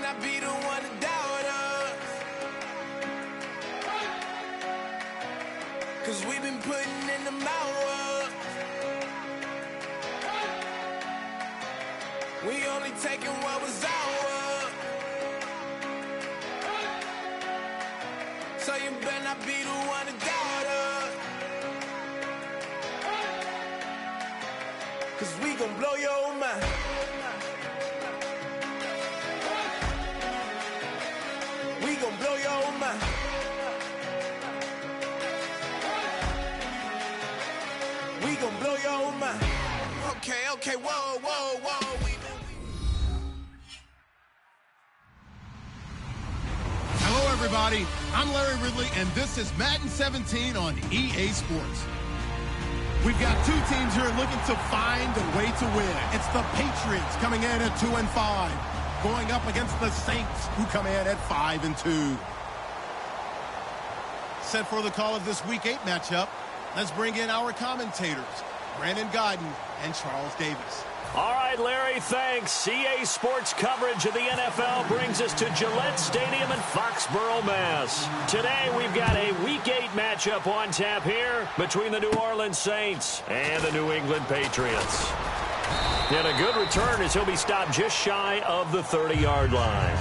not be the one to doubt us. 'Cause we've been putting in the hours. We only taking what was ours. So you better not be the one to doubt us. 'Cause we gon' blow your mind. We gon' blow your mind. We gon' blow your mind. Okay, whoa. Hello, everybody. I'm Larry Ridley, and this is Madden 17 on EA Sports. We've got two teams here looking to find a way to win. It's the Patriots coming in at 2-5, going up against the Saints, who come in at 5-2. Set for the call of this Week 8 matchup, let's bring in our commentators, Brandon Godden and Charles Davis. All right, Larry, thanks. EA Sports coverage of the NFL brings us to Gillette Stadium in Foxborough, Mass. Today, we've got a Week 8 matchup on tap here between the New Orleans Saints and the New England Patriots. And a good return as he'll be stopped just shy of the 30-yard line.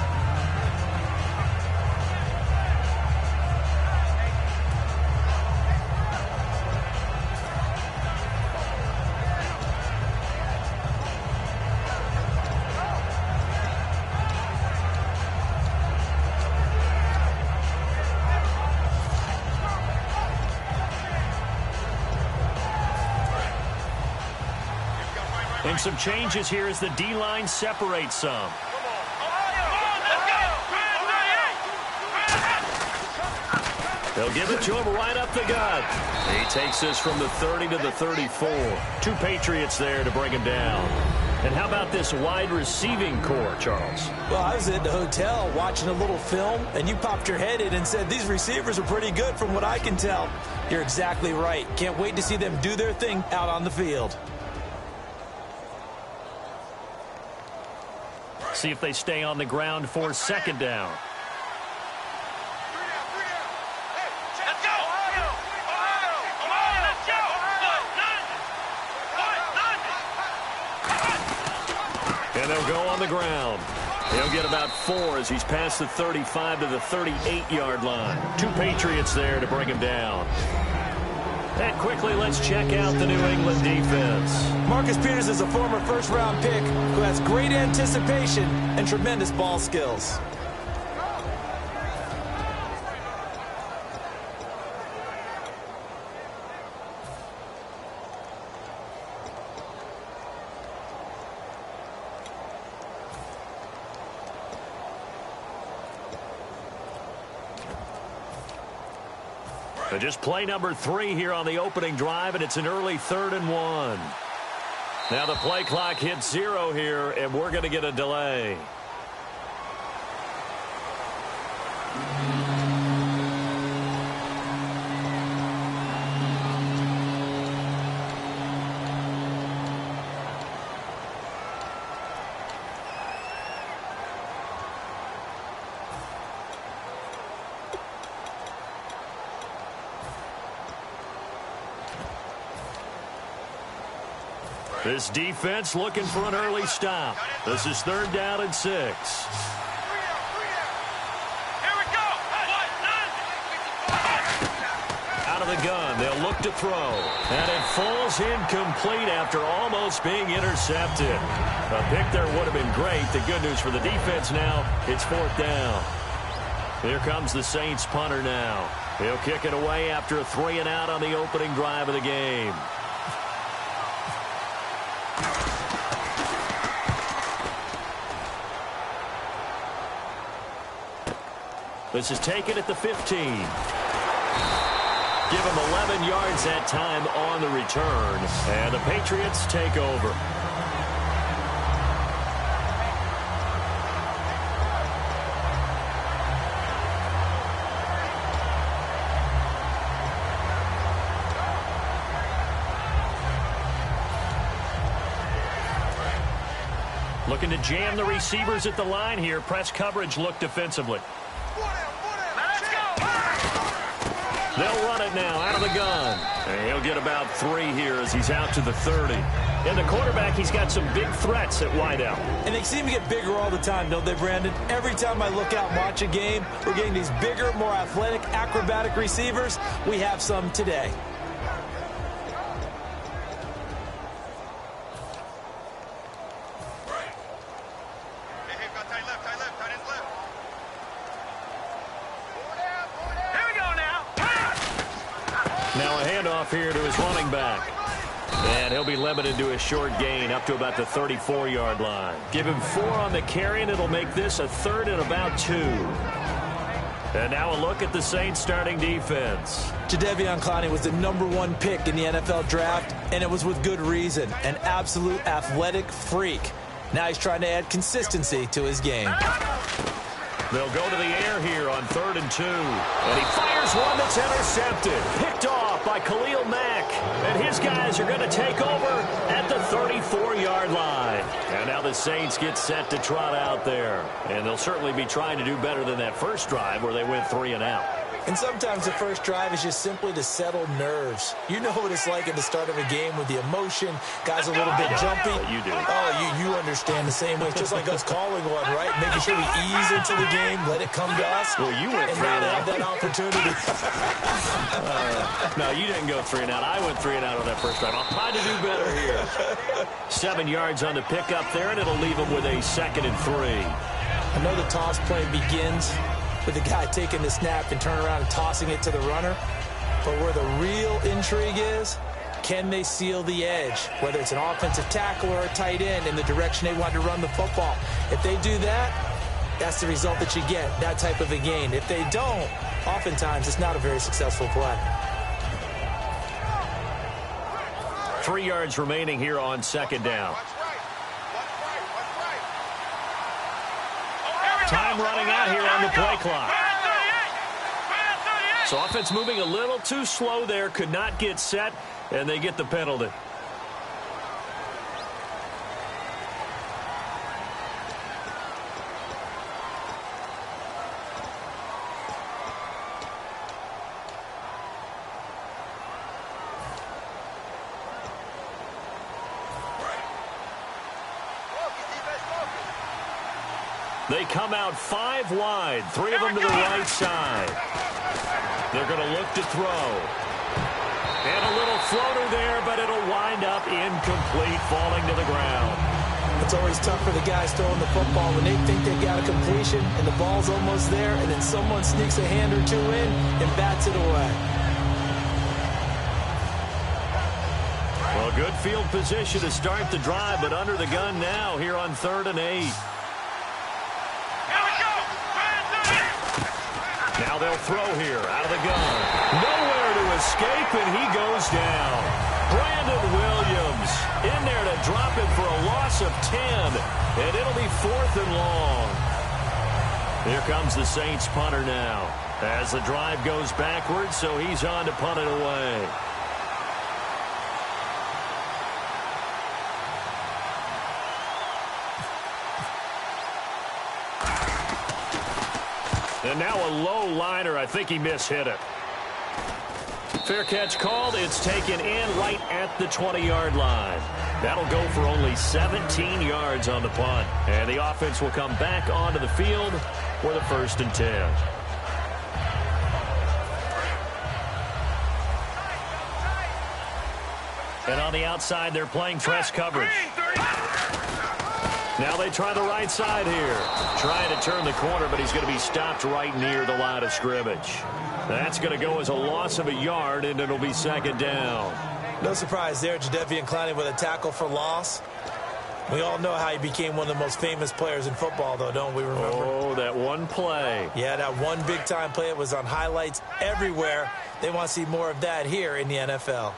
And some changes here as the D-line separates some. They'll give it to him right up the gut. He takes this from the 30 to the 34. Two Patriots there to bring him down. And how about this wide receiving core, Charles? Well, I was at the hotel watching a little film, and you popped your head in and said, these receivers are pretty good from what I can tell. You're exactly right. Can't wait to see them do their thing out on the field. See if they stay on the ground for second down. And they'll go on the ground. He'll get about 4 as he's past the 35 to the 38-yard line. Two Patriots there to bring him down. And quickly, let's check out the New England defense. Marcus Peters is a former first-round pick who has great anticipation and tremendous ball skills. Just play number 3 here on the opening drive, and it's an early 3rd and 1. Now the play clock hits 0 here, and we're going to get a delay. This defense looking for an early stop. This is 3rd down and 6. Out of the gun, they'll look to throw. And it falls incomplete after almost being intercepted. A pick there would have been great. The good news for the defense now, it's 4th down. Here comes the Saints punter now. He'll kick it away after a 3 and out on the opening drive of the game. This is taken at the 15. Give him 11 yards that time on the return. And the Patriots take over. Looking to jam the receivers at the line here. Press coverage look defensively. They'll run it now out of the gun. And he'll get about 3 here as he's out to the 30. And the quarterback, he's got some big threats at wideout. And they seem to get bigger all the time, don't they, Brandon? Every time I look out and watch a game, we're getting these bigger, more athletic, acrobatic receivers. We have some today. Now a handoff here to his running back. And he'll be limited to a short gain up to about the 34-yard line. Give him 4 on the carry, and it'll make this a 3rd and about 2. And now a look at the Saints starting defense. Jadeveon Clowney was the #1 pick in the NFL draft, and it was with good reason. An absolute athletic freak. Now he's trying to add consistency to his game. They'll go to the air here on 3rd and 2. And he fires one that's intercepted. Picked off by Khalil Mack. And his guys are going to take over at the 34-yard line. And now the Saints get set to trot out there. And they'll certainly be trying to do better than that first drive where they went 3 and out. And sometimes the first drive is just simply to settle nerves. You know what it's like at the start of a game with the emotion. Guys are a little bit jumpy. You do. Oh, you understand the same way. It's just like us calling one, right? Making sure we ease into the game, let it come to us. Well, you went 3 and out. Have that opportunity. No, you didn't go 3 and out. I went 3 and out on that first drive. I'll try to do better here. 7 yards on the pickup there, and it'll leave him with a 2nd and 3. I know the toss play begins with the guy taking the snap and turning around and tossing it to the runner. But where the real intrigue is, can they seal the edge? Whether it's an offensive tackle or a tight end in the direction they want to run the football. If they do that, that's the result that you get, that type of a gain. If they don't, oftentimes it's not a very successful play. 3 yards remaining here on 2nd down. Time running out here on the play clock. So offense moving a little too slow there. Could not get set, and they get the penalty. They come out 5 wide, 3 of them to the right side. They're going to look to throw. And a little floater there, but it'll wind up incomplete, falling to the ground. It's always tough for the guys throwing the football when they think they got a completion and the ball's almost there, and then someone sneaks a hand or 2 in and bats it away. Well, good field position to start the drive, but under the gun now here on 3rd and 8. Now they'll throw here out of the gun. Nowhere to escape, and he goes down. Brandon Williams in there to drop it for a loss of 10, and it'll be 4th and long. Here comes the Saints punter now as the drive goes backwards, so he's on to punt it away. And now a low liner. I think he mishit it. Fair catch called. It's taken in right at the 20-yard line. That'll go for only 17 yards on the punt. And the offense will come back onto the field for the 1st and 10. And on the outside, they're playing press coverage. Now they try the right side here. Trying to turn the corner, but he's going to be stopped right near the line of scrimmage. That's going to go as a loss of a yard, and it'll be 2nd down. No surprise there, Jadeveon Clowney with a tackle for loss. We all know how he became one of the most famous players in football, though, don't we remember? Oh, that one play. Yeah, that one big-time play. It was on highlights everywhere. They want to see more of that here in the NFL.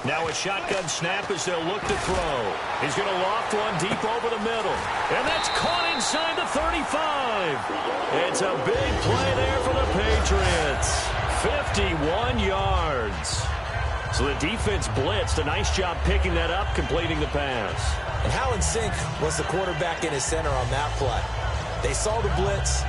Now a shotgun snap as they'll look to throw. He's going to loft one deep over the middle. And that's caught inside the 35. It's a big play there for the Patriots. 51 yards. So the defense blitzed. A nice job picking that up, completing the pass. And how in sync was the quarterback in his center on that play? They saw the blitz,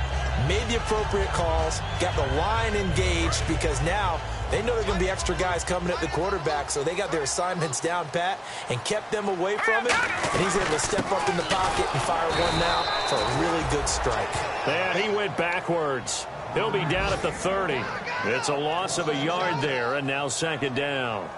made the appropriate calls, got the line engaged because now they know there are going to be extra guys coming at the quarterback, so they got their assignments down pat and kept them away from it, and he's able to step up in the pocket and fire one now for a really good strike. And he went backwards. He'll be down at the 30. It's a loss of a yard there, and now second down.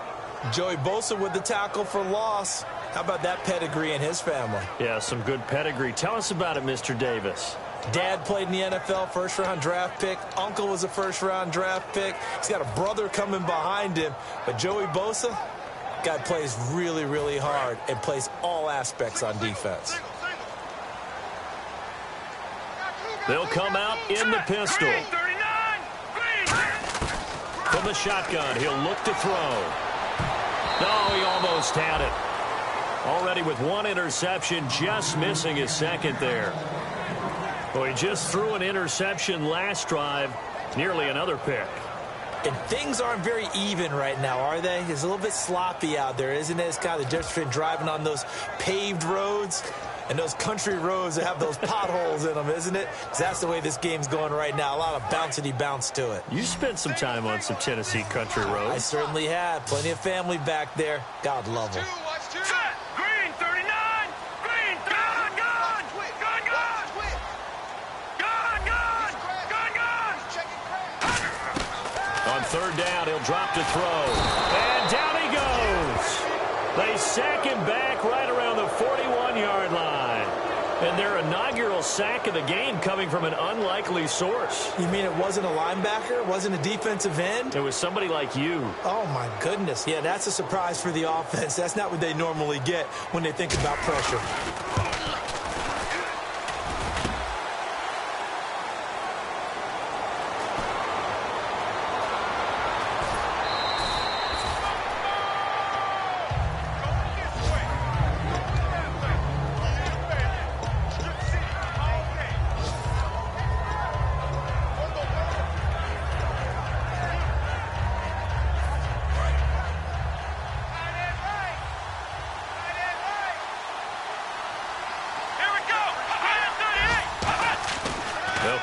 Joey Bosa with the tackle for loss. How about that pedigree in his family? Yeah, some good pedigree. Tell us about it, Mr. Davis. Dad played in the NFL, first-round draft pick. Uncle was a first-round draft pick. He's got a brother coming behind him. But Joey Bosa, guy plays really, really hard and plays all aspects on defense. They'll come out in the pistol. From the shotgun, he'll look to throw. No, he almost had it. Already with one interception, just missing his second there. Well, he just threw an interception last drive, nearly another pick. And things aren't very even right now, are they? It's a little bit sloppy out there, isn't it? It's kind of the difference between driving on those paved roads and those country roads that have those potholes in them, isn't it? Because that's the way this game's going right now. A lot of bouncy bounce to it. You spent some time on some Tennessee country roads. I certainly have. Plenty of family back there. God love them. Green, 39. Green, gun. On third down, he'll drop to throw. And down he goes. They sack him back right around the 41-yard line. And their inaugural sack of the game coming from an unlikely source. You mean it wasn't a linebacker? It wasn't a defensive end? It was somebody like you. Oh, my goodness. Yeah, that's a surprise for the offense. That's not what they normally get when they think about pressure.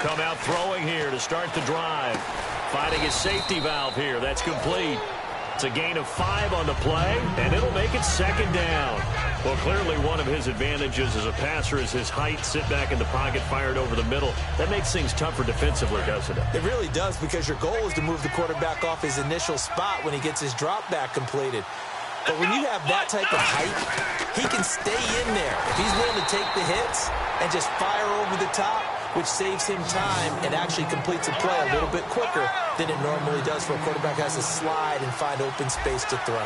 Come out throwing here to start the drive. Finding his safety valve here. That's complete. It's a gain of 5 on the play, and it'll make it second down. Well, clearly one of his advantages as a passer is his height. Sit back in the pocket, fired over the middle. That makes things tougher defensively, doesn't it? It really does, because your goal is to move the quarterback off his initial spot when he gets his drop back completed. But when you have that type of height, he can stay in there. If he's willing to take the hits and just fire over the top, which saves him time and actually completes a play a little bit quicker than it normally does for a quarterback who has to slide and find open space to throw.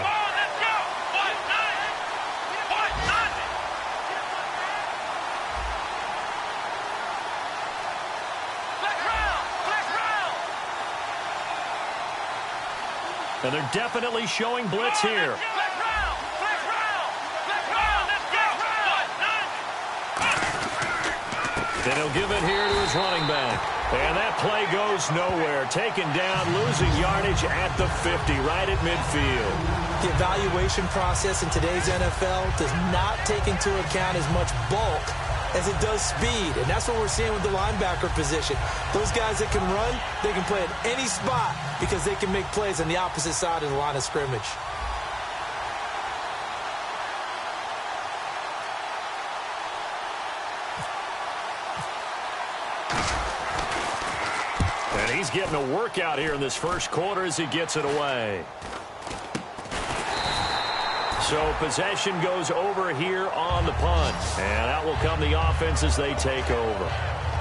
And they're definitely showing blitz here. Then he'll give it here to his running back. And that play goes nowhere. Taken down, losing yardage at the 50, right at midfield. The evaluation process in today's NFL does not take into account as much bulk as it does speed. And that's what we're seeing with the linebacker position. Those guys that can run, they can play at any spot because they can make plays on the opposite side of the line of scrimmage. And he's getting a workout here in this first quarter as he gets it away. So possession goes over here on the punt. And out will come the offense as they take over.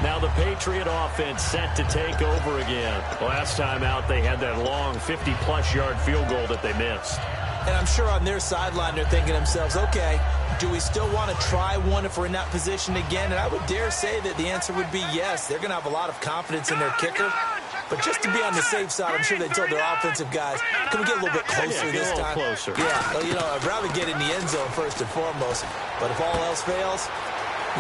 Now the Patriot offense set to take over again. Last time out they had that long 50-plus yard field goal that they missed. And I'm sure on their sideline they're thinking to themselves, okay, do we still want to try one if we're in that position again? And I would dare say that the answer would be yes. They're going to have a lot of confidence in their kicker. But just to be on the safe side, I'm sure they told their offensive guys, can we get a little bit closer this time? Closer. Yeah, well, you know, I'd rather get in the end zone first and foremost. But if all else fails,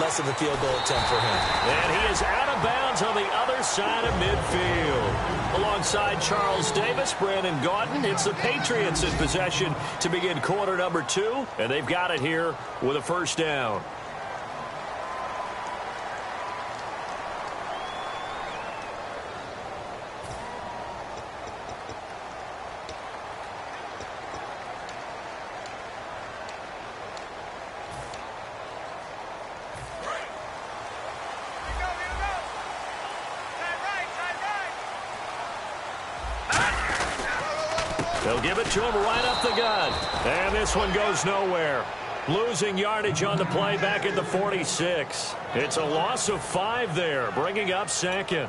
less of a field goal attempt for him. And he is out of bounds on the other side of midfield. Alongside Charles Davis, Brandon Gaudin, it's the Patriots in possession to begin quarter number 2. And they've got it here with a first down. They'll give it to him right up the gut. And this one goes nowhere. Losing yardage on the play back at the 46. It's a loss of 5 there, bringing up second.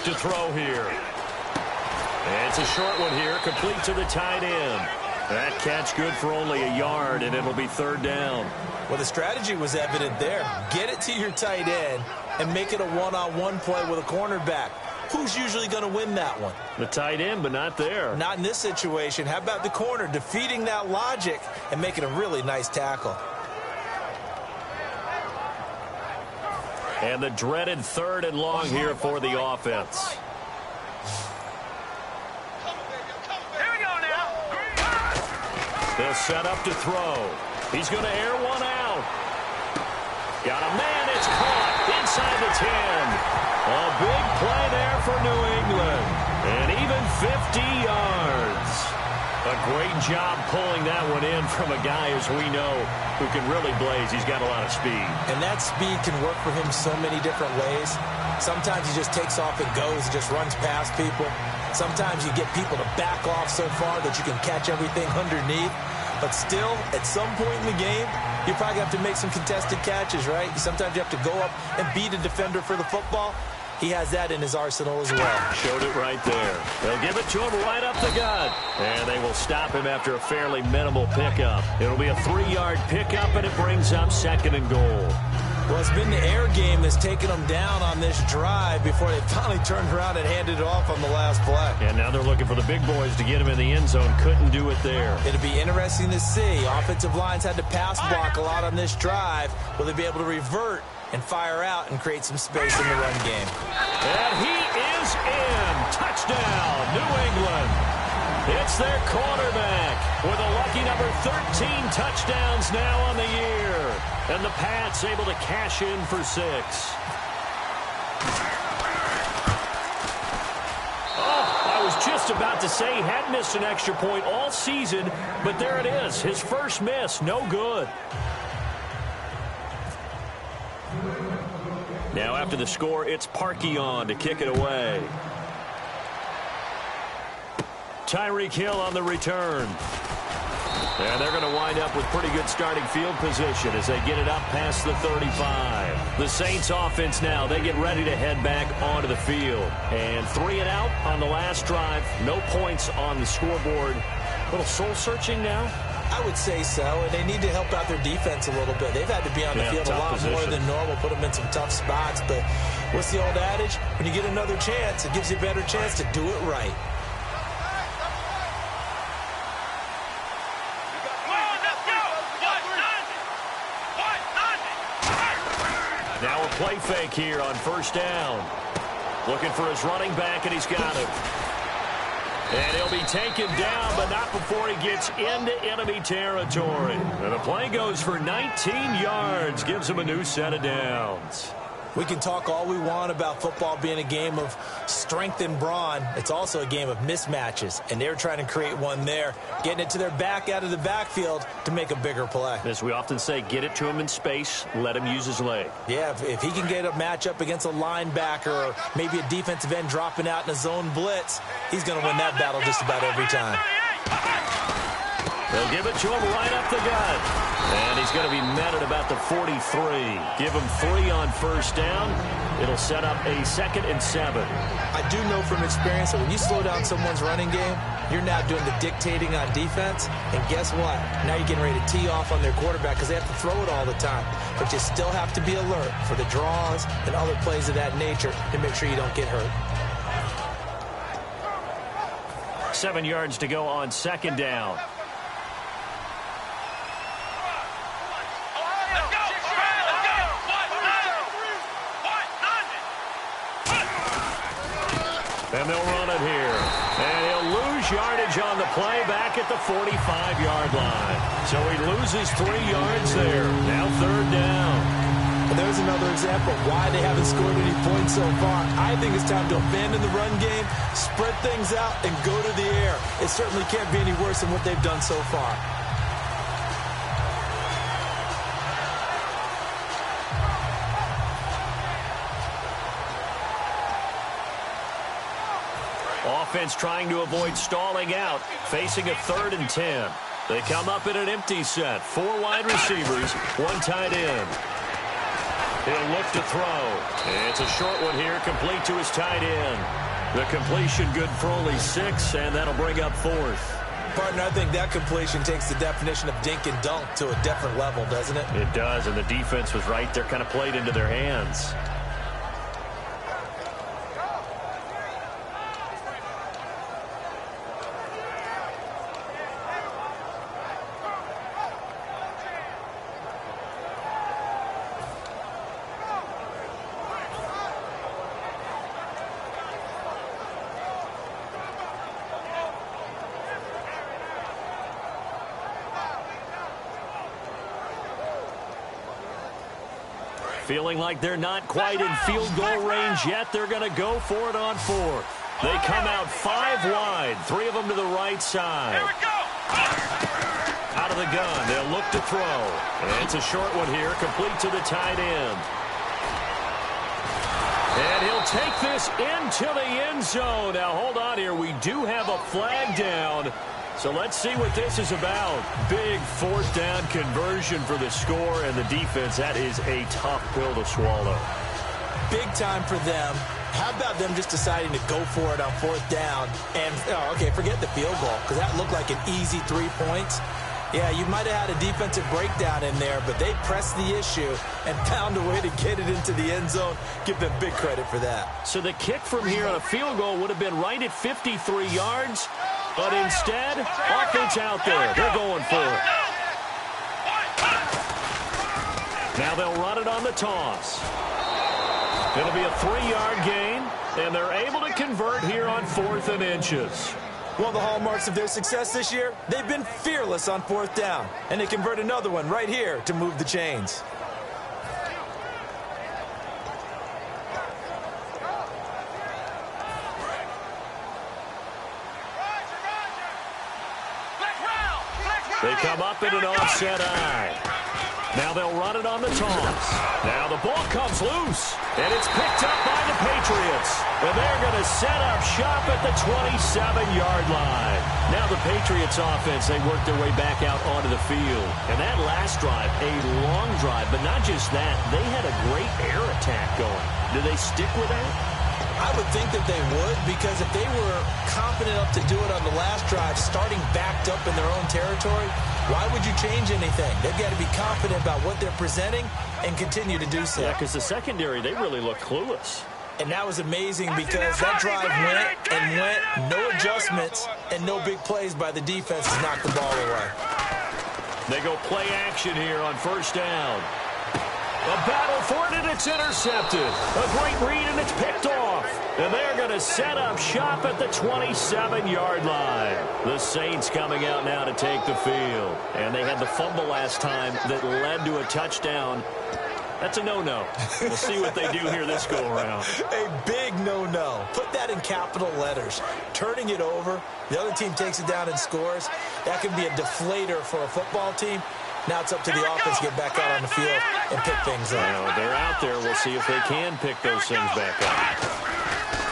To throw here. And it's a short one here, complete to the tight end. That catch good for only a yard, and it'll be third down. Well, the strategy was evident there. Get it to your tight end and make it a one-on-one play with a cornerback. Who's usually going to win that one? The tight end, but not there. Not in this situation. How about the corner defeating that logic and making a really nice tackle? And the dreaded third and long here for the offense. Here we go now. They'll set up to throw. He's going to air one out. Got a man. It's caught inside the 10. A big play there for New England. And even 50 yards. A great job pulling that one in from a guy, as we know, who can really blaze. He's got a lot of speed. And that speed can work for him so many different ways. Sometimes he just takes off and goes, just runs past people. Sometimes you get people to back off so far that you can catch everything underneath. But still, at some point in the game, you probably have to make some contested catches, right? Sometimes you have to go up and beat a defender for the football. He has that in his arsenal as well. Showed it right there. They'll give it to him right up the gut. And they will stop him after a fairly minimal pickup. It'll be a 3-yard pickup, and it brings up second and goal. Well, it's been the air game that's taken them down on this drive before they finally turned around and handed it off on the last play. And now they're looking for the big boys to get him in the end zone. Couldn't do it there. It'll be interesting to see. Offensive lines had to pass block a lot on this drive. Will they be able to revert and fire out and create some space in the run game? And he is in. Touchdown, New England. It's their quarterback with a lucky number 13 touchdowns now on the year. And the Pats able to cash in for 6. I was just about to say he had missed an extra point all season, but there it is. His first miss, no good. Now after the score, it's Parkey on to kick it away. Tyreek Hill on the return. And they're going to wind up with pretty good starting field position as they get it up past the 35. The Saints offense now, they get ready to head back onto the field. And 3 and out on the last drive. No points on the scoreboard. A little soul-searching now? I would say so, and they need to help out their defense a little bit. They've had to be on the field a lot more than normal, put them in some tough spots. But what's the old adage? When you get another chance, it gives you a better chance to do it right. Now a play fake here on first down. Looking for his running back, and he's got it. And he'll be taken down, but not before he gets into enemy territory. And the play goes for 19 yards, gives him a new set of downs. We can talk all we want about football being a game of strength and brawn. It's also a game of mismatches, and they're trying to create one there, getting it to their back out of the backfield to make a bigger play. As we often say, get it to him in space, let him use his leg. Yeah, if he can get a matchup against a linebacker or maybe a defensive end dropping out in a zone blitz, he's going to win that battle just about every time. They'll give it to him right up the gut. And he's going to be met at about the 43. Give him 3 on first down. It'll set up a 2nd and 7. I do know from experience that when you slow down someone's running game, you're now doing the dictating on defense. And guess what? Now you're getting ready to tee off on their quarterback because they have to throw it all the time. But you still have to be alert for the draws and other plays of that nature to make sure you don't get hurt. 7 yards to go on 2nd down. And they'll run it here. And he'll lose yardage on the play back at the 45-yard line. So he loses 3 yards there. Now 3rd down. And there's another example of why they haven't scored any points so far. I think it's time to abandon the run game, spread things out, and go to the air. It certainly can't be any worse than what they've done so far. Offense trying to avoid stalling out, facing a 3rd and 10. They come up in an empty set. 4 wide receivers, 1 tight end. He'll look to throw. It's a short one here, complete to his tight end. The completion good for only 6, and that'll bring up 4th. Partner, I think that completion takes the definition of dink and dunk to a different level, doesn't it? It does, and the defense was right there, kind of played into their hands. Feeling like they're not quite in field goal range yet. They're going to go for it on 4th. They come out 5 wide, 3 of them to the right side. Here we go. Out of the gun, they'll look to throw. And it's a short one here, complete to the tight end. And he'll take this into the end zone. Now, hold on here. We do have a flag down. So let's see what this is about. Big 4th down conversion for the score and the defense. That is a tough pill to swallow. Big time for them. How about them just deciding to go for it on 4th down? And, okay, forget the field goal, because that looked like an easy 3 points. Yeah, you might have had a defensive breakdown in there, but they pressed the issue and found a way to get it into the end zone. Give them big credit for that. So the kick from here on a field goal would have been right at 53 yards. But instead, offense out there. They're going for it. Now they'll run it on the toss. It'll be a 3-yard gain, and they're able to convert here on 4th and inches. One of the hallmarks of their success this year, they've been fearless on 4th down. And they convert another one right here to move the chains. They come up in an offset eye. Now they'll run it on the toss. Now the ball comes loose, and it's picked up by the Patriots. And they're going to set up shop at the 27-yard line. Now the Patriots offense, they work their way back out onto the field. And that last drive, a long drive, but not just that, they had a great air attack going. Do they stick with that? I would think that they would, because if they were confident enough to do it on the last drive, starting backed up in their own territory, why would you change anything? They've got to be confident about what they're presenting and continue to do so. Yeah, because the secondary, they really look clueless. And that was amazing because that drive went and went, no adjustments, and no big plays by the defense to knock the ball away. They go play action here on 1st down. A battle for it, and it's intercepted. A great read, and it's picked off. And they're going to set up shop at the 27-yard line. The Saints coming out now to take the field. And they had the fumble last time that led to a touchdown. That's a no-no. We'll see what they do here this go-around. A big no-no. Put that in capital letters. Turning it over, the other team takes it down and scores. That can be a deflator for a football team. Now it's up to the offense to get back out on the field and pick things up. Well, they're out there. We'll see if they can pick those things back up.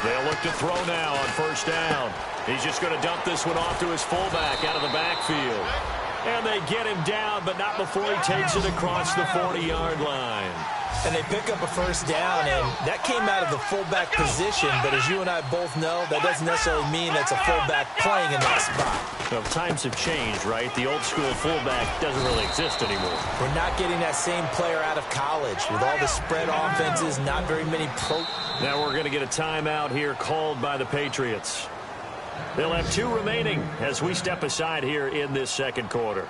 They'll look to throw now on 1st down. He's just going to dump this one off to his fullback out of the backfield. And they get him down, but not before he takes it across the 40-yard line. And they pick up a first down, and that came out of the fullback position. But as you and I both know, that doesn't necessarily mean that's a fullback playing in that spot. Well, times have changed, right? The old-school fullback doesn't really exist anymore. We're not getting that same player out of college. With all the spread offenses, not very many pro... Now we're going to get a timeout here called by the Patriots. They'll have 2 remaining as we step aside here in this second quarter.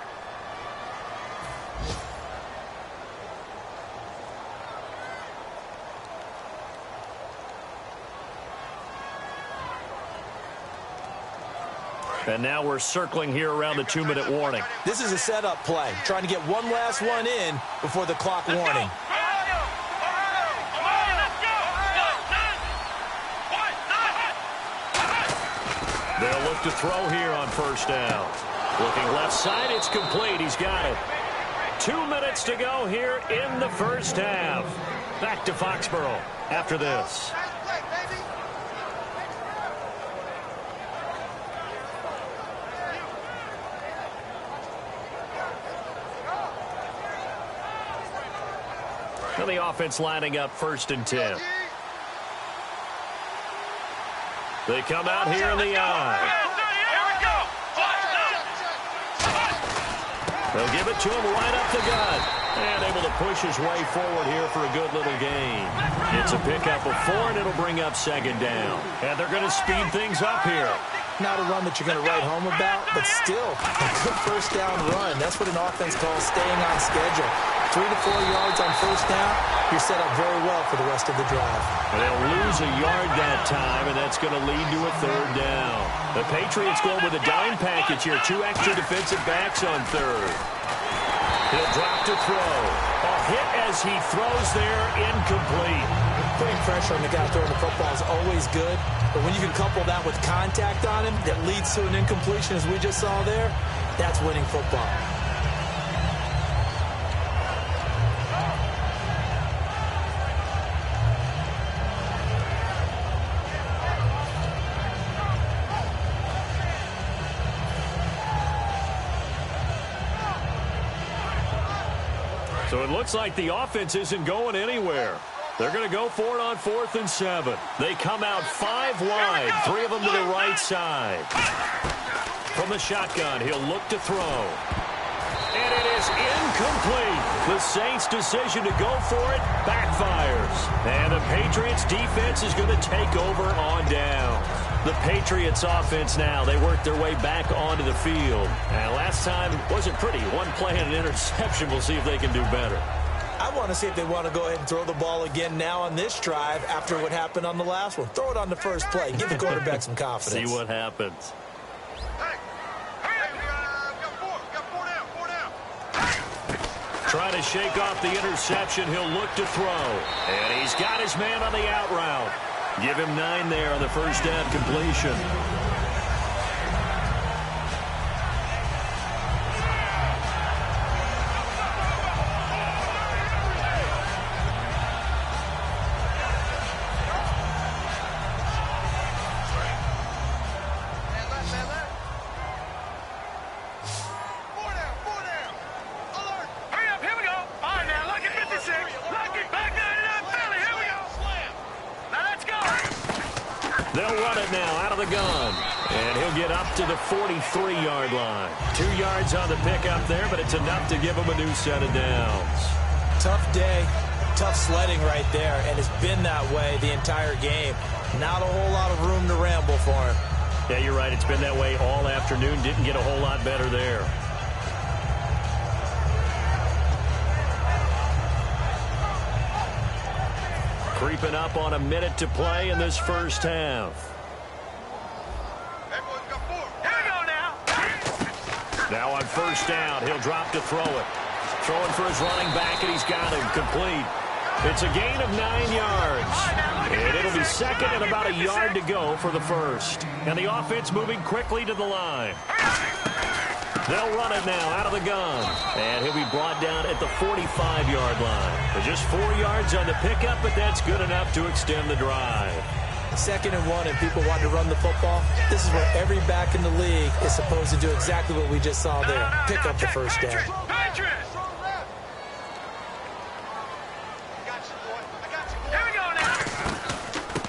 And now we're circling here around the 2-minute warning. This is a setup play, trying to get one last one in before the clock warning. They'll look to throw here on first down. Looking left side, it's complete. He's got it. 2 minutes to go here in the first half. Back to Foxborough after this. And the offense lining up 1st and 10. They come out here in the eye. They'll give it to him right up the gut. And able to push his way forward here for a good little gain. It's a pickup of 4, and it'll bring up 2nd down. And they're going to speed things up here. Not a run that you're going to write home about, but still a good first down run. That's what an offense calls staying on schedule. 3 to 4 yards on first down, you're set up very well for the rest of the drive. They'll lose a yard that time, and that's going to lead to a 3rd down. The Patriots go with a dime package here. 2 extra defensive backs on 3rd. He'll drop to throw. A hit as he throws there, incomplete. Putting pressure on the guy throwing the football is always good, but when you can couple that with contact on him that leads to an incompletion, as we just saw there, that's winning football. So it looks like the offense isn't going anywhere. They're going to go for it on 4th and 7. They come out 5 wide, 3 of them to the right side. From the shotgun, he'll look to throw. And it is incomplete. The Saints' decision to go for it backfires. And the Patriots' defense is going to take over on down. The Patriots' offense now, they work their way back onto the field. And last time wasn't pretty. One play and an interception. We'll see if they can do better. I want to see if they want to go ahead and throw the ball again now on this drive after what happened on the last one. Throw it on the first play. Give the quarterback some confidence. See what happens. Trying to shake off the interception. He'll look to throw. And he's got his man on the out route. Give him 9 there on the first down completion. To the 43-yard line. 2 yards on the pickup there, but it's enough to give him a new set of downs. Tough day, tough sledding right there, and it's been that way the entire game. Not a whole lot of room to ramble for him. Yeah, you're right. It's been that way all afternoon. Didn't get a whole lot better there. Creeping up on a minute to play in this first half. Now on first down, he'll drop to throw it. Throwing for his running back, and he's got him complete. It's a gain of 9 yards. And it'll be 2nd and about a yard to go for the first. And the offense moving quickly to the line. They'll run it now out of the gun. And he'll be brought down at the 45-yard line. Just 4 yards on the pickup, but that's good enough to extend the drive. 2nd and 1 and people want to run the football, this is where every back in the league is supposed to do exactly what we just saw there. Pick up the first down. Patriots! Here we go now.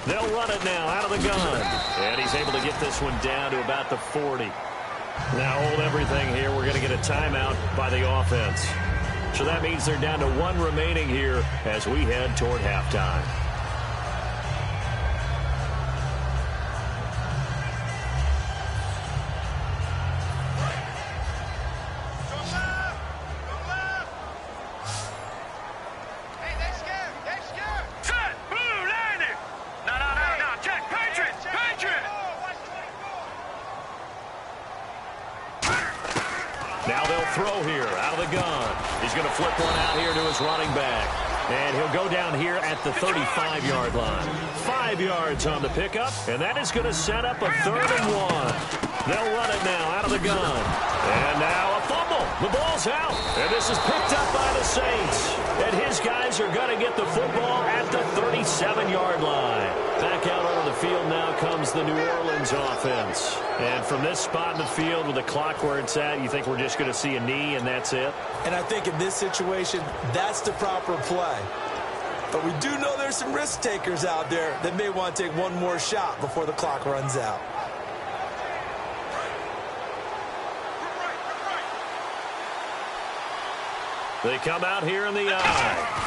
They'll run it now out of the gun. And he's able to get this one down to about the 40. Now hold everything here. We're going to get a timeout by the offense. So that means they're down to 1 remaining here as we head toward halftime. Throw here out of the gun. He's going to flip one out here to his running back. And he'll go down here at the 35-yard line. 5 yards on the pickup, and that is going to set up a 3rd and 1. They'll run it now out of the gun. And now a fumble. The ball's out. And this is picked up by the Saints. And his guys are going to get the football at the 37-yard line. Back out onto the field now comes the New Orleans offense. And from this spot in the field with the clock where it's at, you think we're just going to see a knee and that's it? And I think in this situation, that's the proper play. But we do know there's some risk takers out there that may want to take one more shot before the clock runs out. They come out here in the eye.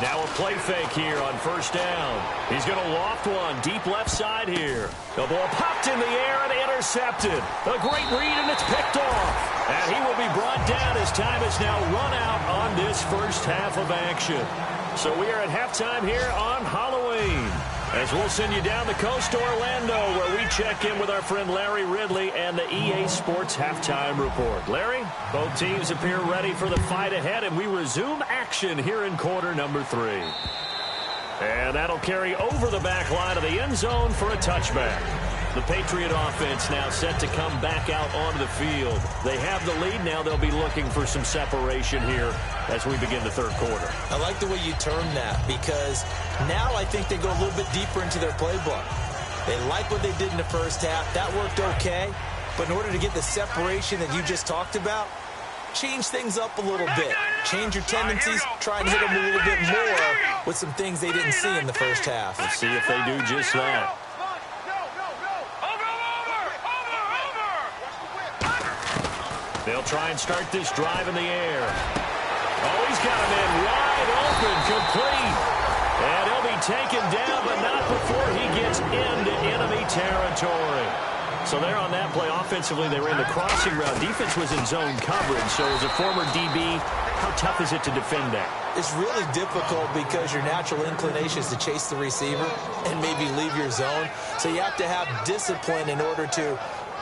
Now a play fake here on 1st down. He's going to loft one deep left side here. The ball popped in the air and intercepted. A great read, and it's picked off. And he will be brought down as time is now run out on this first half of action. So we are at halftime here on Halloween, as we'll send you down the coast to Orlando, where we check in with our friend Larry Ridley and the EA Sports Halftime Report. Larry, both teams appear ready for the fight ahead, and we resume action here in quarter number 3. And that'll carry over the back line of the end zone for a touchback. The Patriot offense now set to come back out onto the field. They have the lead. Now they'll be looking for some separation here as we begin the 3rd quarter. I like the way you term that, because now I think they go a little bit deeper into their playbook. They like what they did in the first half. That worked okay. But in order to get the separation that you just talked about, change things up a little bit. Change your tendencies. Try and hit them a little bit more with some things they didn't see in the first half. Let's see if they do just that. They'll try and start this drive in the air. Oh, he's got him in wide open, complete. And he'll be taken down, but not before he gets into enemy territory. So there on that play, offensively, they ran the crossing route. Defense was in zone coverage. So as a former DB, how tough is it to defend that? It's really difficult because your natural inclination is to chase the receiver and maybe leave your zone. So you have to have discipline in order to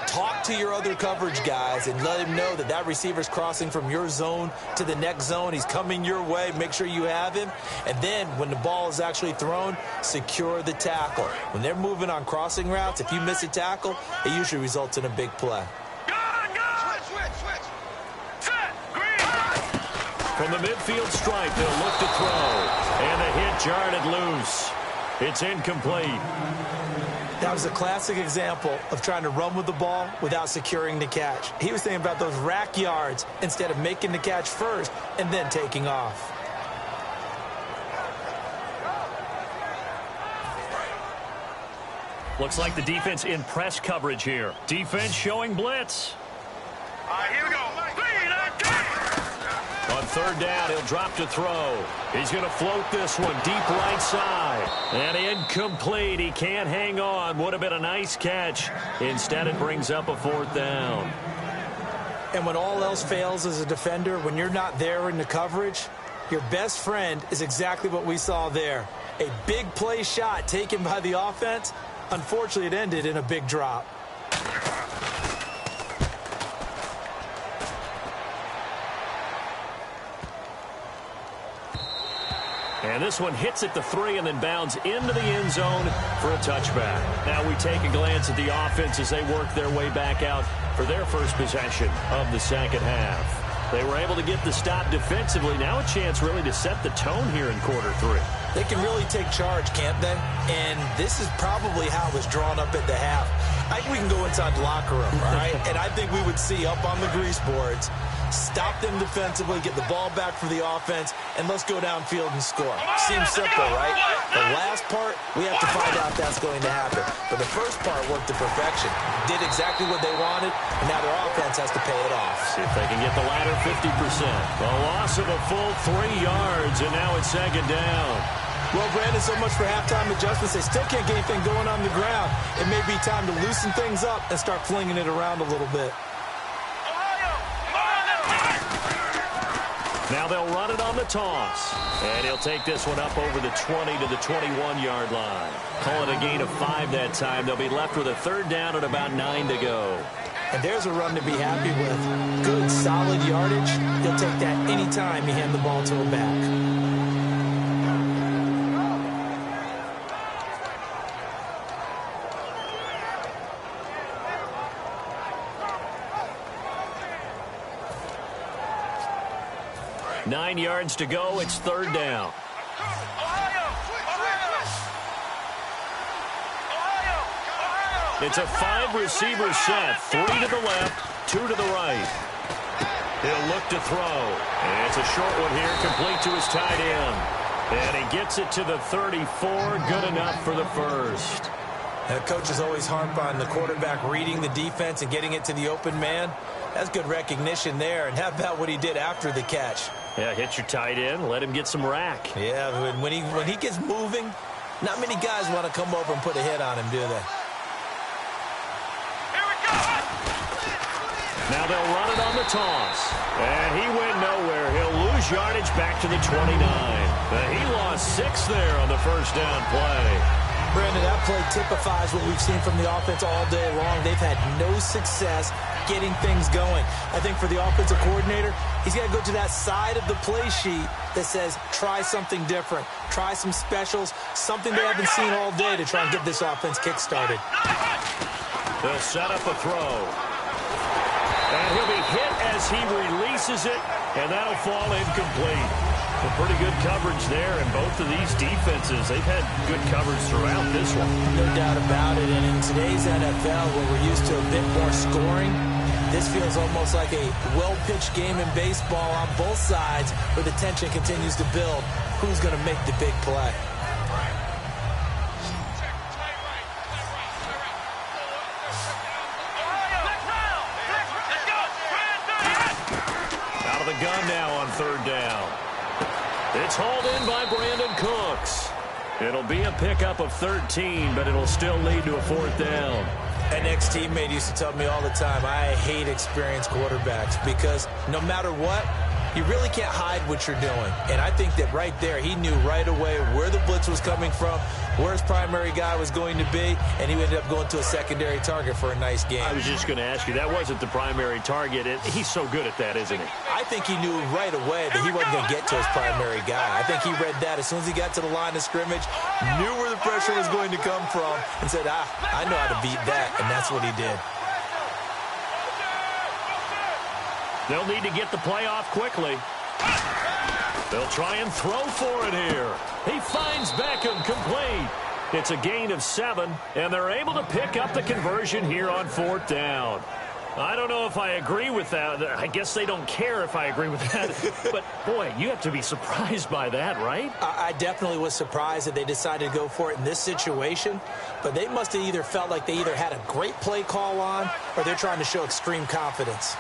talk to your other coverage guys and let him know that that receiver's crossing from your zone to the next zone. He's coming your way. Make sure you have him. And then when the ball is actually thrown, secure the tackle. When they're moving on crossing routes, if you miss a tackle, it usually results in a big play. From the midfield stripe, they'll look to throw. And the hit jarred loose. It's incomplete. That was a classic example of trying to run with the ball without securing the catch. He was thinking about those rack yards instead of making the catch first and then taking off. Looks like the defense in press coverage here. Defense showing blitz. All right, here we go. 3, 9, 10. On 3rd down, he'll drop to throw. He's going to float this one deep right side. And incomplete. He can't hang on. Would have been a nice catch. Instead, it brings up a 4th down. And when all else fails as a defender, when you're not there in the coverage, your best friend is exactly what we saw there. A big play shot taken by the offense. Unfortunately, it ended in a big drop. And this one hits at the 3 and then bounds into the end zone for a touchback. Now we take a glance at the offense as they work their way back out for their first possession of the 2nd half. They were able to get the stop defensively. Now a chance really to set the tone here in quarter 3. They can really take charge, can't they? And this is probably how it was drawn up at the half. I think we can go inside the locker room, all right? And I think we would see up on the grease boards, stop them defensively, get the ball back for the offense, and let's go downfield and score. Seems simple, right? The last part, we have to find out if that's going to happen. But the first part worked to perfection. Did exactly what they wanted, and now their offense has to pay it off. See if they can get the latter 50%. A loss of a full 3 yards, and now it's 2nd down. Well, Brandon, so much for halftime adjustments. They still can't get anything going on the ground. It may be time to loosen things up and start flinging it around a little bit. Now they'll run it on the toss. And he'll take this one up over the 20 to the 21-yard line. Call it a gain of 5 that time. They'll be left with a 3rd down and about 9 to go. And there's a run to be happy with. Good, solid yardage. He'll take that any time you hand the ball to him back. Nine yards to go. It's 3rd down. It's a 5-receiver set. 3 to the left, 2 to the right. He'll look to throw. And it's a short one here, complete to his tight end. And he gets it to the 34. Good enough for the first. The coaches always harp on the quarterback reading the defense and getting it to the open man. That's good recognition there. And how about what he did after the catch? Yeah, hit your tight end, let him get some rack. Yeah, when he gets moving, not many guys want to come over and put a hit on him, do they? Here we go! Now they'll run it on the toss. And he went nowhere. He'll lose yardage back to the 29. He lost 6 there on the 1st down play. Brandon, that play typifies what we've seen from the offense all day long. They've had no success getting things going. I think for the offensive coordinator, he's got to go to that side of the play sheet that says, try something different. Try some specials, something they haven't seen all day to try and get this offense kick-started. They'll set up a throw. And he'll be hit as he releases it, and that'll fall incomplete. Well, pretty good coverage there, and both of these defenses, they've had good coverage throughout this one. No doubt about it, and in today's NFL, where we're used to a bit more scoring, this feels almost like a well-pitched game in baseball on both sides, where the tension continues to build. Who's going to make the big play? Out of the gun now on 3rd down. It's hauled in by Brandon Cooks. It'll be a pickup of 13, but it'll still lead to a 4th down. An ex-teammate used to tell me all the time, I hate experienced quarterbacks because no matter what, you really can't hide what you're doing. And I think that right there, he knew right away where the blitz was coming from, where his primary guy was going to be, and he ended up going to a secondary target for a nice game. I was just going to ask you, that wasn't the primary target. He's so good at that, isn't he? I think he knew right away that he wasn't going to get to his primary guy. I think he read that as soon as he got to the line of scrimmage, knew where the pressure was going to come from, and said, I know how to beat that, and that's what he did. They'll need to get the play off quickly. They'll try and throw for it here. He finds Beckham complete. It's a gain of 7, and they're able to pick up the conversion here on 4th down. I don't know if I agree with that. I guess they don't care if I agree with that. But, boy, you have to be surprised by that, right? I definitely was surprised that they decided to go for it in this situation. But they must have either felt like they either had a great play call on or they're trying to show extreme confidence.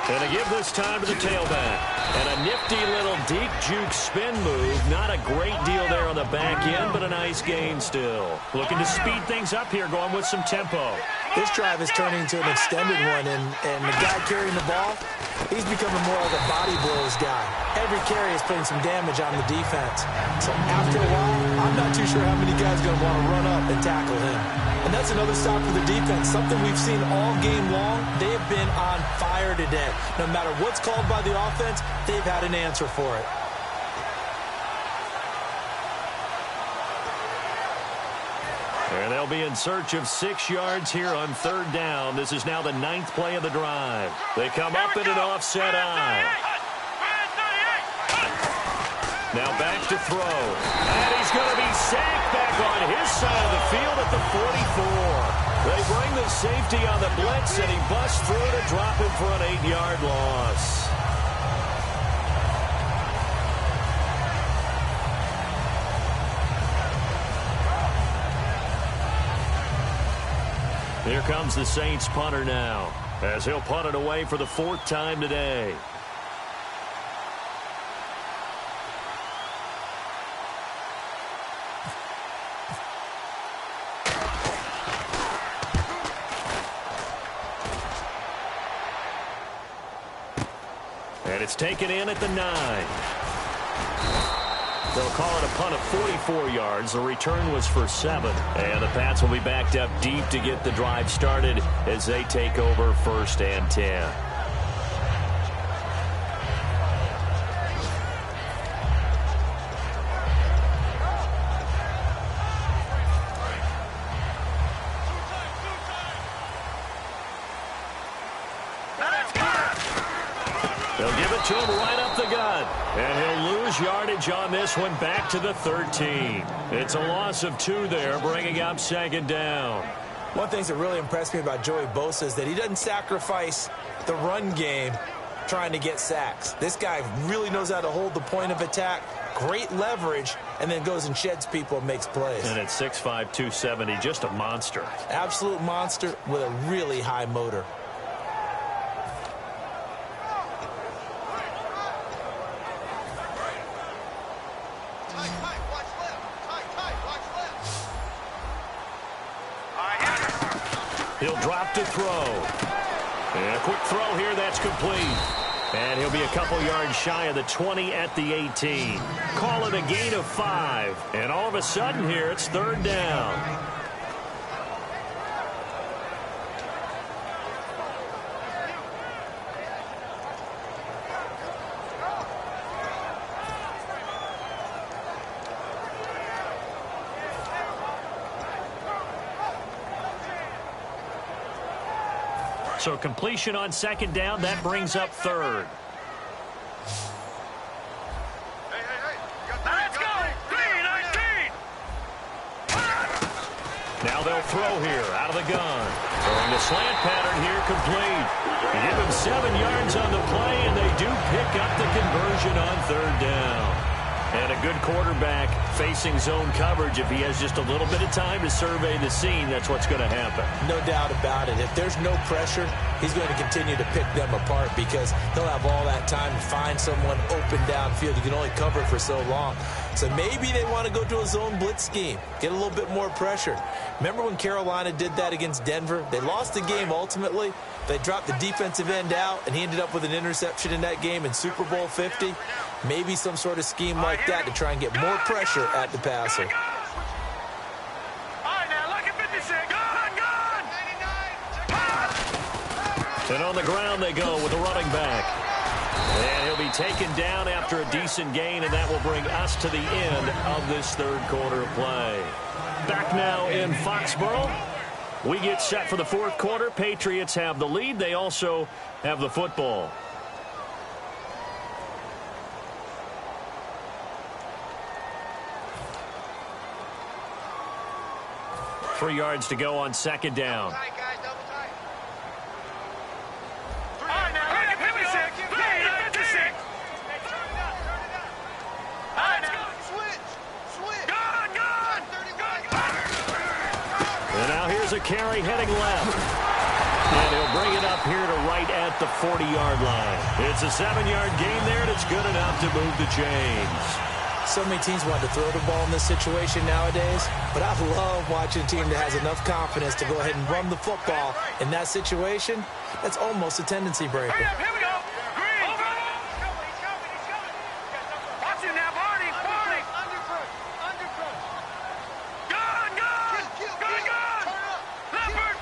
And they give this time to the tailback. And a nifty little deep juke spin move. Not a great deal there on the back end, but a nice gain still. Looking to speed things up here, going with some tempo. This drive is turning into an extended one, and the guy carrying the ball, he's becoming more like a body blows guy. Every carry is putting some damage on the defense. So after a while, I'm not too sure how many guys are going to want to run up and tackle him. And that's another stop for the defense, something we've seen all game long. They have been on fire today. No matter what's called by the offense, they've had an answer for it. And they'll be in search of 6 yards here on 3rd down. This is now the 9th play of the drive. They come up in an offset eye. Now back to throw. And he's going to be sacked back on his side of the field at the 44. They bring the safety on the blitz, and he busts through to drop him for an 8-yard loss. Here comes the Saints punter now, as he'll punt it away for the 4th time today. And it's taken in at the 9. They'll call it a punt of 44 yards. The return was for 7. And the Pats will be backed up deep to get the drive started as they take over 1st and 10. They'll give it to him right up the gut. And he'll lose yardage on this one back to the 13. It's a loss of 2 there, bringing up 2nd down. One thing that really impressed me about Joey Bosa is that he doesn't sacrifice the run game trying to get sacks. This guy really knows how to hold the point of attack, great leverage, and then goes and sheds people and makes plays. And at 6'5", 270, just a monster. Absolute monster with a really high motor. He'll drop to throw. And a quick throw here, that's complete. And he'll be a couple yards shy of the 20 at the 18. Call it a gain of 5. And all of a sudden here, it's 3rd down. So completion on 2nd down, that brings up 3rd. Let's go! 3-19! Now they'll throw here out of the gun. Throwing the slant pattern here complete. You give them 7 yards on the play, and they do pick up the conversion on 3rd down. And a good quarterback facing zone coverage. If he has just a little bit of time to survey the scene, that's what's going to happen. No doubt about it. If there's no pressure, he's going to continue to pick them apart because he'll have all that time to find someone open downfield. You can only cover for so long. So maybe they want to go to a zone blitz scheme, get a little bit more pressure. Remember when Carolina did that against Denver? They lost the game ultimately. They dropped the defensive end out, and he ended up with an interception in that game in Super Bowl 50. Maybe some sort of scheme like that to try and get more pressure at the passer. All right, now look at 56. Gun! And on the ground they go with the running back. And he'll be taken down after a decent gain, and that will bring us to the end of this 3rd quarter of play. Back now in Foxborough. We get set for the 4th quarter. Patriots have the lead. They also have the football. Three yards to go on 2nd down. All right, now look at 56. 3-56. All right, now. Switch. Gun! And now here's a carry heading left. And he'll bring it up here to right at the 40-yard line. It's a 7-yard gain there, and it's good enough to move the chains. So many teams want to throw the ball in this situation nowadays, but I love watching a team that has enough confidence to go ahead and run the football in that situation. That's almost a tendency breaker. Hurry up, here we go. Green. Over. He's coming. Watch it now, Barney. Underfoot. Gun. Leopard.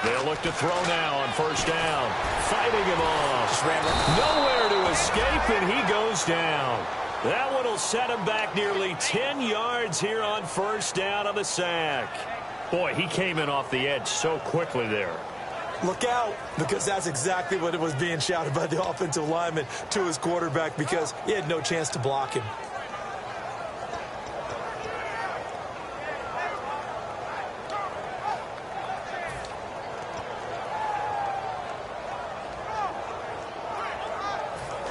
They'll look to throw now on 1st down. Fighting him off. Nowhere to escape, and he goes down. That one will set him back nearly 10 yards here on first down on the sack. Boy, he came in off the edge so quickly there. Look out, because that's exactly what it was being shouted by the offensive lineman to his quarterback, because he had no chance to block him.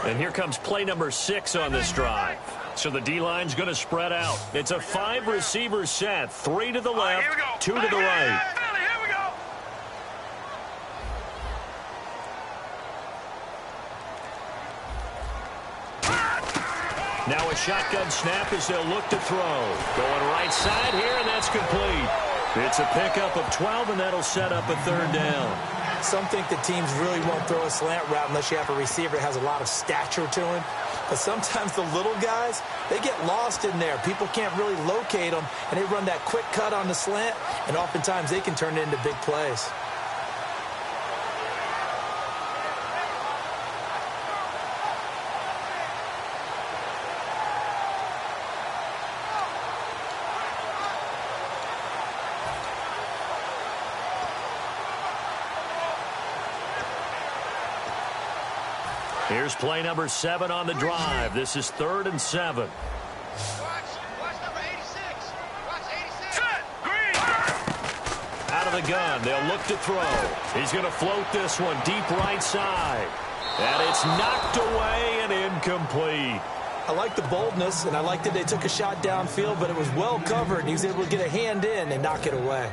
And here comes play number 6 on this drive. So the D-line's going to spread out. It's a 5-receiver set. 3 to the left, 2 to the right. Here we go. Now a shotgun snap as they'll look to throw. Going right side here, and that's complete. It's a pickup of 12, and that'll set up a third down. Some think that teams really won't throw a slant route unless you have a receiver that has a lot of stature to him. But sometimes the little guys, they get lost in there. People can't really locate them, and they run that quick cut on the slant, and oftentimes they can turn it into big plays. Here's play number 7 on the drive. This is 3rd and 7. Watch number 86. Watch 86. Set. Green. Out of the gun, they'll look to throw. He's going to float this one deep right side. And it's knocked away and incomplete. I like the boldness, and I like that they took a shot downfield, but it was well covered. He was able to get a hand in and knock it away.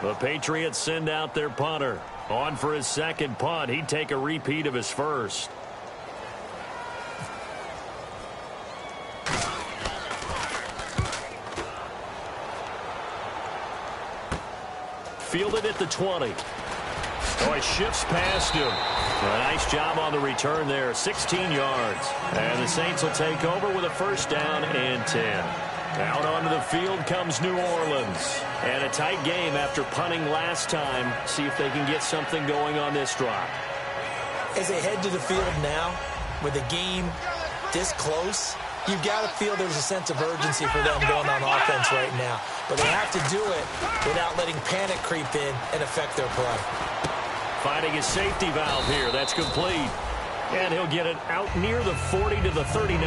The Patriots send out their punter. On for his second punt. He'd take a repeat of his first. Fielded at the 20. Oh, he shifts past him. A nice job on the return there. 16 yards. And the Saints will take over with a first down and 10. Out onto the field comes New Orleans. And a tight game after punting last time. See if they can get something going on this drive. As they head to the field now, with the game this close, you've got to feel there's a sense of urgency for them going on offense right now. But they have to do it without letting panic creep in and affect their play. Finding his safety valve here. That's complete. And he'll get it out near the 40 to the 39.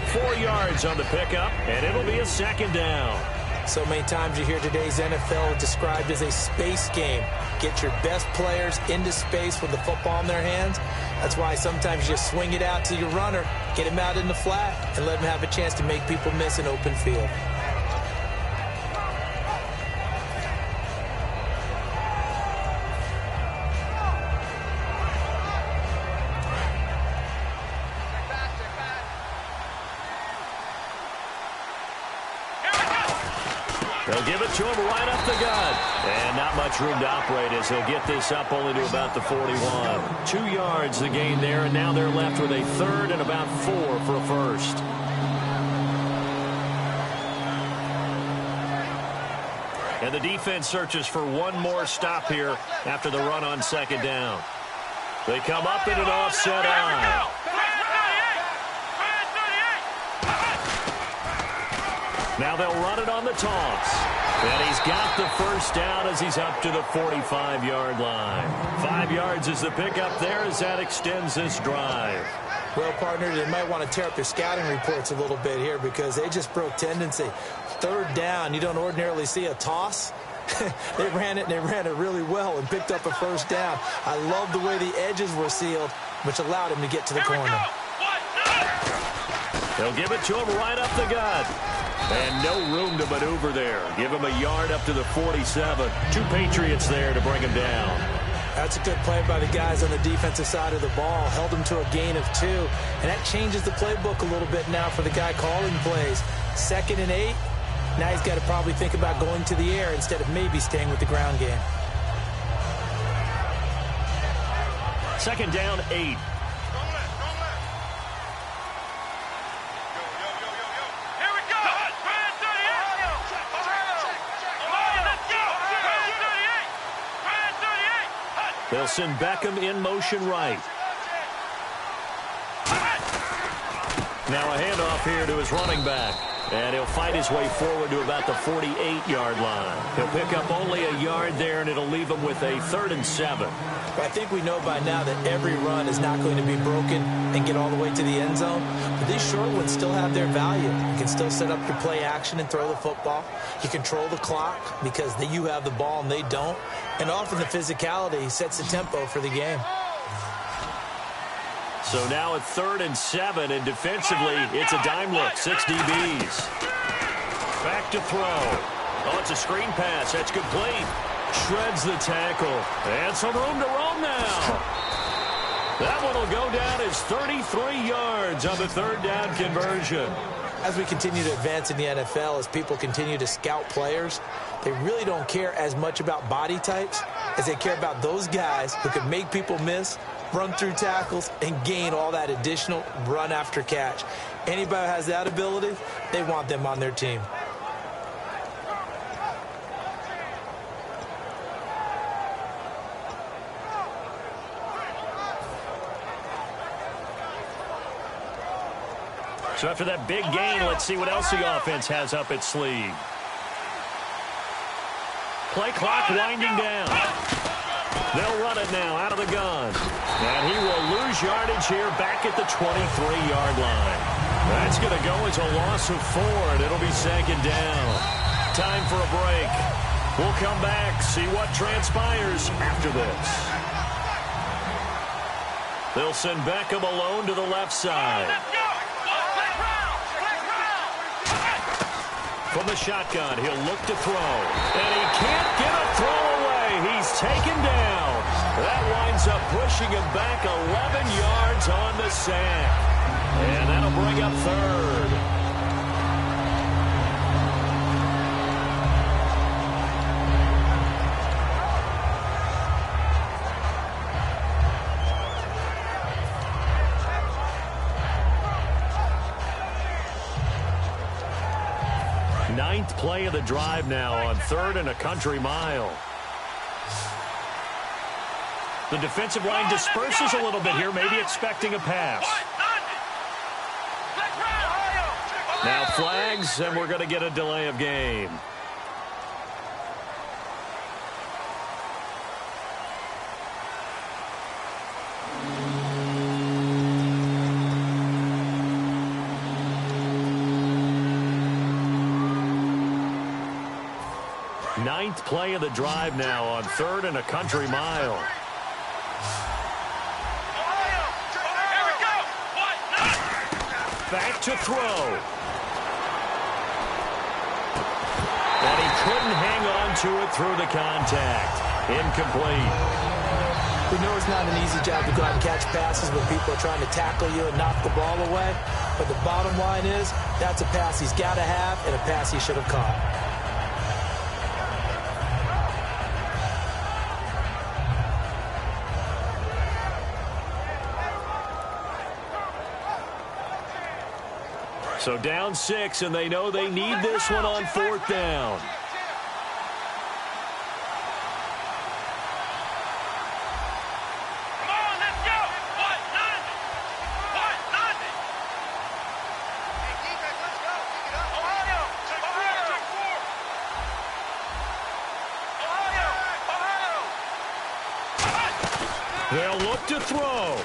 4 yards on the pickup, and it'll be a second down. So many times you hear today's NFL described as a space game. Get your best players into space with the football in their hands. That's why sometimes you just swing it out to your runner, get him out in the flat, and let him have a chance to make people miss an open field. They'll give it to him right up the gut. And not much room to operate as he'll get this up only to about the 41. 2 yards the gain there, and now they're left with a third and about 4 for a first. And the defense searches for one more stop here after the run on second down. They come up in an offset eye. Now they'll run it on the toss. And he's got the first down as he's up to the 45-yard line. 5 yards is the pickup there as that extends this drive. Well, partner, they might want to tear up their scouting reports a little bit here because they just broke tendency. Third down, you don't ordinarily see a toss. They ran it, and they ran it really well and picked up a first down. I love the way the edges were sealed, which allowed him to get to the corner. They'll give it to him right up the gut. And no room to maneuver there. Give him a yard up to the 47. 2 Patriots there to bring him down. That's a good play by the guys on the defensive side of the ball. Held him to a gain of 2. And that changes the playbook a little bit now for the guy calling plays. 2nd and 8. Now he's got to probably think about going to the air instead of maybe staying with the ground game. 2nd down, 8. They'll send Beckham in motion right. Now a handoff here to his running back. And he'll fight his way forward to about the 48-yard line. He'll pick up only a yard there, and it'll leave him with a 3rd and 7. I think we know by now that every run is not going to be broken and get all the way to the end zone. But these short ones still have their value. You can still set up your play action and throw the football. You control the clock because you have the ball and they don't. And often the physicality sets the tempo for the game. So now at 3rd and 7, and defensively, it's a dime look, 6 DBs. Back to throw. Oh, it's a screen pass. That's complete. Shreds the tackle. And some room to roam now. That one will go down as 33 yards on the 3rd down conversion. As we continue to advance in the NFL, as people continue to scout players, they really don't care as much about body types as they care about those guys who can make people miss, run through tackles, and gain all that additional run after catch. Anybody who has that ability, they want them on their team. So after that big gain, let's see what else the offense has up its sleeve. Play clock winding down. They'll run it now out of the gun. And he will lose yardage here back at the 23-yard line. That's going to go as a loss of 4, and it'll be 2nd down. Time for a break. We'll come back, see what transpires after this. They'll send Beckham alone to the left side. From the shotgun, he'll look to throw. And he can't get a throw away. He's taken down. That winds up pushing him back 11 yards on the sack. And that'll bring up 3rd. Ninth play of the drive now on 3rd and a country mile. The defensive line disperses a little bit here, maybe expecting a pass. Now flags, and we're going to get a delay of game. Ninth play of the drive now on 3rd and a country mile. Back to throw. And he couldn't hang on to it through the contact. Incomplete. We know it's not an easy job to go out and catch passes when people are trying to tackle you and knock the ball away. But the bottom line is, that's a pass he's got to have and a pass he should have caught. So down 6, and they know they need this one on 4th down. Come on, let's go. What? Nothing. What? Nothing. Hey, defense, let's go. Pick it up. Ohio. Ohio. They'll look to throw.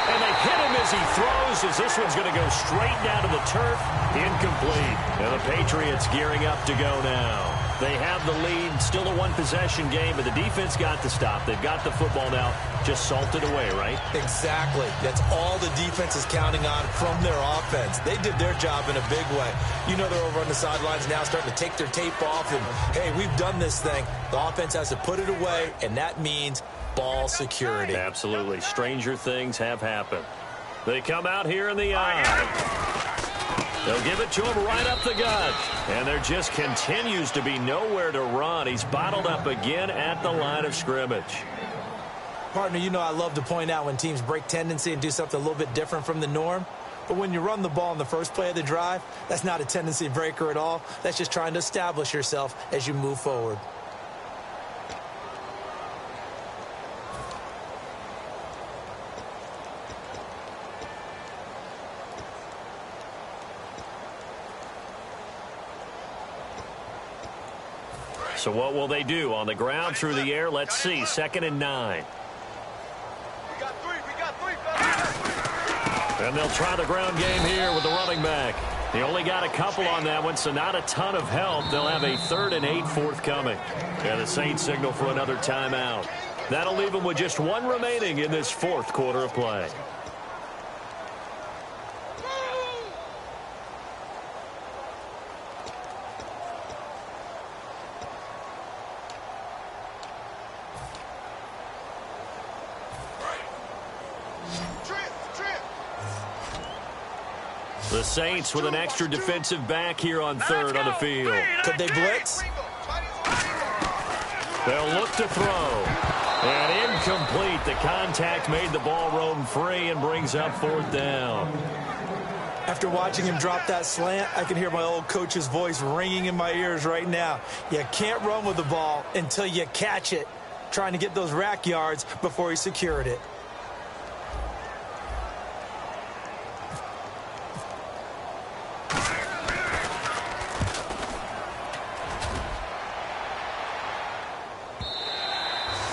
And they hit him as he throws, as this one's going to go straight down to the turf. Incomplete. And the Patriots gearing up to go now. They have the lead, still a one-possession game, but the defense got the stop. They've got the football now, just salted away, right? Exactly. That's all the defense is counting on from their offense. They did their job in a big way. You know they're over on the sidelines now starting to take their tape off, and, hey, we've done this thing. The offense has to put it away, and that means ball security. Absolutely. Stranger things have happened. They come out here in the eye. They'll give it to him right up the gut. And there just continues to be nowhere to run. He's bottled up again at the line of scrimmage. Partner, you know I love to point out when teams break tendency and do something a little bit different from the norm. But when you run the ball in the first play of the drive, that's not a tendency breaker at all. That's just trying to establish yourself as you move forward. So what will they do? On the ground, through the air? Let's see. 2nd and 9. We got three, fellas. And they'll try the ground game here with the running back. He only got a couple on that one, so not a ton of help. They'll have a 3rd and 8 forthcoming. And the Saints signal for another timeout. That'll leave them with just 1 remaining in this 4th quarter of play. The Saints with an extra defensive back here on 3rd on the field. Could they blitz? They'll look to throw. And incomplete. The contact made the ball roam free and brings up 4th down. After watching him drop that slant, I can hear my old coach's voice ringing in my ears right now. You can't run with the ball until you catch it. Trying to get those rack yards before he secured it.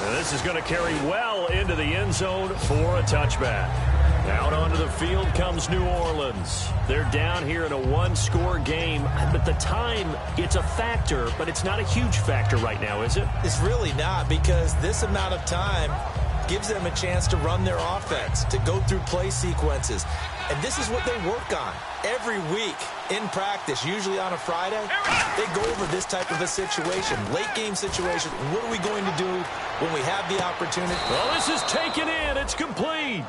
This is going to carry well into the end zone for a touchback. Out onto the field comes New Orleans. They're down here in a 1-score game. But the time, it's a factor, but it's not a huge factor right now, is it? It's really not, because this amount of time gives them a chance to run their offense, to go through play sequences. And this is what they work on every week in practice, usually on a Friday. They go over this type of a situation, late game situation. What are we going to do when we have the opportunity? Well, this is taken in. It's complete.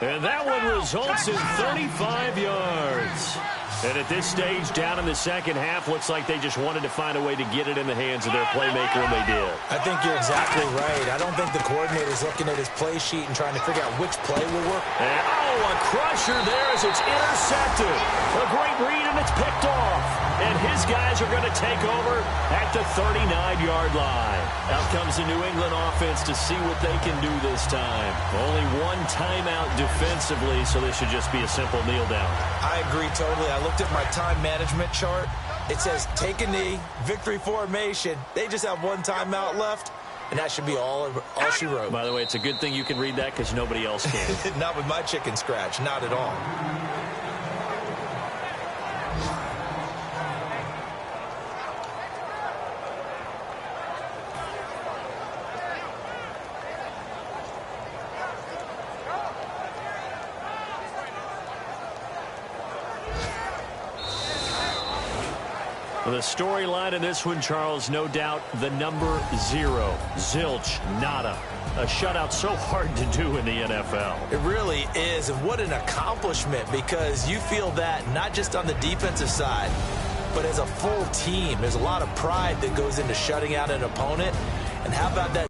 And that one results in 35 yards. And at this stage, down in the second half, looks like they just wanted to find a way to get it in the hands of their playmaker, and they did. I think you're exactly right. I don't think the coordinator's looking at his play sheet and trying to figure out which play will work. And, a crusher there as it's intercepted. A great read, and it's picked off. And his guys are going to take over at the 39-yard line. Out comes the New England offense to see what they can do this time. Only 1 timeout defensively, so this should just be a simple kneel down. I agree totally. I looked at my time management chart. It says take a knee, victory formation. They just have 1 timeout left, and that should be all she wrote. By the way, it's a good thing you can read that because nobody else can. Not with my chicken scratch, not at all. The storyline in this one, Charles, no doubt the number 0. Zilch, nada. A shutout so hard to do in the NFL. It really is, and what an accomplishment, because you feel that not just on the defensive side, but as a full team. There's a lot of pride that goes into shutting out an opponent, and how about that?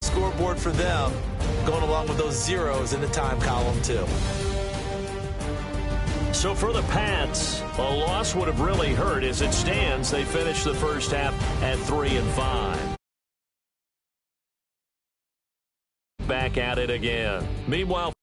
Scoreboard for them, going along with those zeros in the time column too. So for the Pats, a loss would have really hurt. As it stands, they finished the first half at 3-5. Back at it again. Meanwhile,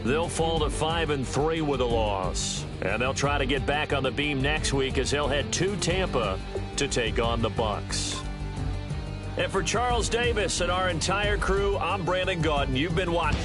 they'll fall to 5-3 with a loss. And they'll try to get back on the beam next week as they'll head to Tampa to take on the Bucs. And for Charles Davis and our entire crew, I'm Brandon Gaudin. You've been watching.